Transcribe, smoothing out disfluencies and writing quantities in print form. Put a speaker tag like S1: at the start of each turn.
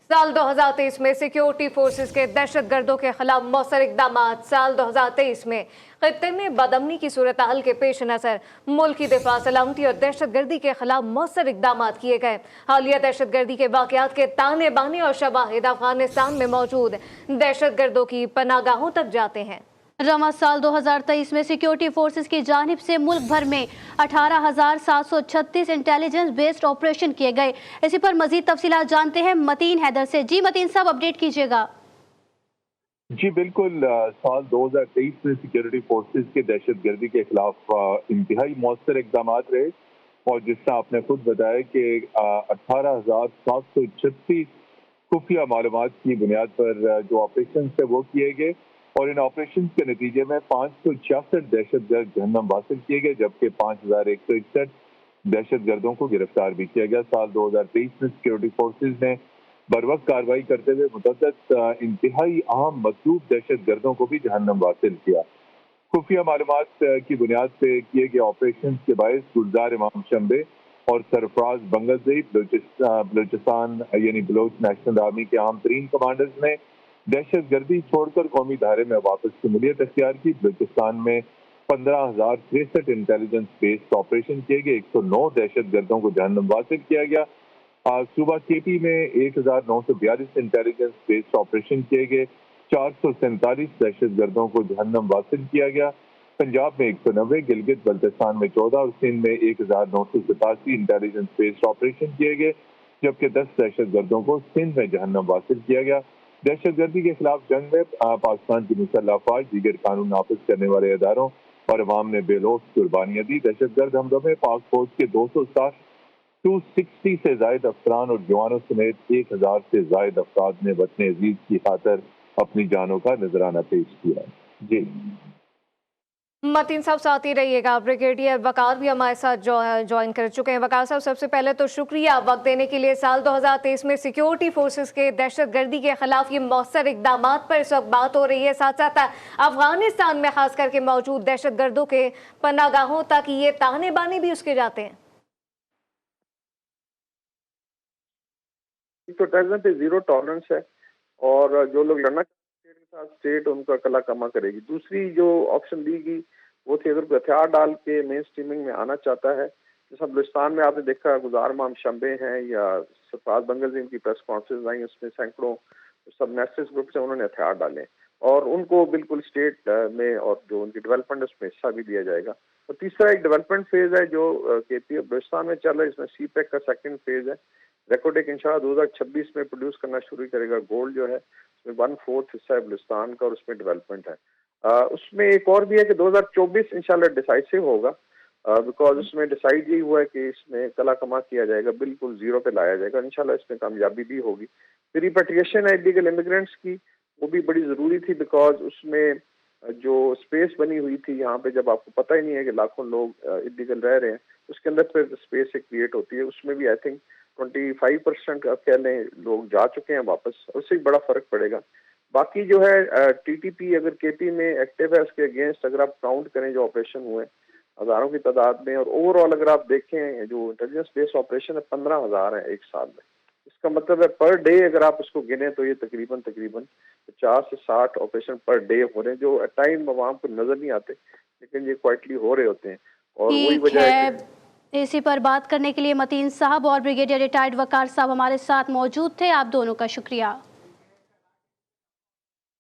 S1: साल 2023 में security forces के दहशतगर्दों के खिलाफ मौसर इकदाम। साल 2023 में खित्ते में बदअमनी की सूरत हाल के पेश नजर मुल्क की दिफा, सलामती और दहशतगर्दी के खिलाफ मौसर इकदाम किए गए। हालिया दहशतगर्दी के वाकयात के ताने बाने और शवाहिद अफगानिस्तान में मौजूद दहशतगर्दों की पनागाहों तक जाते हैं।
S2: रवा साल 2023 में सिक्योरिटी फोर्सेस की जानिब से मुल्क भर में 18,736 इंटेलिजेंस बेस्ड ऑपरेशन किए गए। इसी पर मजीद तफसीलात जानते हैं मतीन हैदर से। जी मतीन साहब, अपडेट कीजिएगा।
S3: जी बिल्कुल, साल 2023 में सिक्योरिटी फोर्सेस के दहशतगर्दी के खिलाफ इंतहाई मौसर इकदाम रहे और जिस तरह आपने खुद बताया कि 18,736 खुफिया मालूमात की बुनियाद पर जो ऑपरेशन थे वो किए गए और इन ऑपरेशन के नतीजे में 566 दहशतगर्द जहन्नम वासिल किए गए, जबकि 5,161 दहशतगर्दों को गिरफ्तार भी किया गया। साल 2023 में सिक्योरिटी फोर्सेज ने बरवक्त कार्रवाई करते हुए मुतअद्दिद इंतहाई अहम मतलूब दहशतगर्दों को भी जहन्नम वासिल किया। खुफिया मालूमात की बुनियाद पे किए गए ऑपरेशन के बायस गुलजार इमाम शंबे और सरफराज बंगलदेव बलूचिस्तान यानी बलोच नेशनल आर्मी के अहम तरीन कमांडर्स ने दहशतगर्दी छोड़कर कौमी धारे में वापस शमूलियत अख्तियार की। बलूचिस्तान में 15,063 इंटेलिजेंस बेस्ड ऑपरेशन किए गए, 109 दहशतगर्दों को जहन्नम वासिल किया गया। सूबा केपी में 1,942 इंटेलिजेंस बेस्ड ऑपरेशन किए गए, 447 दहशतगर्दों को जहन्नम वासिल किया गया। पंजाब में 190, गिलगित बल्तिस्तान में 14 और सिंध में 1,987 इंटेलिजेंस बेस्ड ऑपरेशन किए गए, जबकि 10 दहशतगर्दों को सिंध में जहन्नम वासिल किया गया। दहशतगर्दी के खिलाफ जंग में पाकिस्तान की मुसल्लह अफवाज, दीगर कानून नाफिज करने वाले इदारों और अवाम ने बेलौस कुर्बानियां दी। दहशतगर्द हमलों में पाक फौज के 260 से जायद अफसरान और जवानों समेत 1,000 से जायद अफराद ने वतन अजीज की खातर अपनी जानों का नजराना पेश किया। जी
S1: मतीन साहब, साथ ही रहिएगा। ब्रिगेडियर वकार भी हमारे साथ ज्वाइन कर चुके हैं। वकार साहब, सबसे पहले तो शुक्रिया वक्त देने के लिए। साल 2023 में सिक्योरिटी फोर्सेस के दहशतगर्दी के खिलाफ ये मौसर इकदाम पर इस वक्त बात हो रही है। साथ साथ अफगानिस्तान में खास करके मौजूद दहशतगर्दों के पनागाहों तक ये ताने बाने भी उसके जाते हैं।
S4: तो टेररिज्म पे जीरो टॉलरेंस है और जो लोग लड़ना स्टेट के साथ स्टेट उनका कला कमा करेगी। दूसरी जो ऑप्शन दी गई वो थी, अगर कोई हथियार डाल के मेन स्ट्रीमिंग में आना चाहता है, जैसा बलूचिस्तान में आपने देखा गुजार इमाम शंबे हैं या सरफराज बंगलदेव की प्रेस कॉन्फ्रेंस आई, उसमें सैकड़ों सब नेशनलिस्ट ग्रुप से उन्होंने हथियार डाले और उनको बिल्कुल स्टेट में और जो उनकी डेवलपमेंट है उसमें हिस्सा भी दिया जाएगा। और तीसरा एक डेवलपमेंट फेज है जो केपी बलूचिस्तान में चल रहा है, इसमें सी पैक का सेकंड फेज है। रेकोटेक इंशाल्लाह 2026 में प्रोड्यूस करना शुरू करेगा। गोल्ड जो है उसमें 1/4 हिस्सा है बलूचिस्तान का और उसमें डेवलपमेंट है। उसमें एक और भी है कि 2024 इंशाल्लाह डिसाइसिव होगा, बिकॉज उसमें डिसाइड यही हुआ है कि इसमें कला कमा किया जाएगा, बिल्कुल जीरो पे लाया जाएगा। इंशाल्लाह इसमें कामयाबी भी होगी। फिर रिपेट्रिएशन है इलीगल इमिग्रेंट्स की, वो भी बड़ी ज़रूरी थी, बिकॉज उसमें जो स्पेस बनी हुई थी यहाँ पे, जब आपको पता ही नहीं है कि लाखों लोग इलीगल रह रहे हैं, उसके अंदर फिर स्पेस एक क्रिएट होती है। उसमें भी आई थिंक 25% अब कह लें लोग जा चुके हैं वापस, उससे बड़ा फर्क पड़ेगा। बाकी जो है टीटीपी अगर केपी में एक्टिव है, उसके अगेंस्ट अगर आप काउंट करें जो ऑपरेशन हुए हजारों की तादाद में, और ओवरऑल अगर आप देखें जो इंटेलिजेंस बेस्ड ऑपरेशन है 15,000 है एक साल में। इसका मतलब है पर डे अगर आप उसको गिने तो ये तकरीबन 50 से 60 ऑपरेशन पर डे हो रहे हैं, जो एट टाइम आवाम को नजर नहीं आते लेकिन ये क्वाइटली हो रहे होते हैं। और वही वजह है
S2: इसी पर बात करने के लिए मतीन साहब और ब्रिगेडियर रिटायर्ड वकार साहब हमारे साथ मौजूद थे। आप दोनों का शुक्रिया।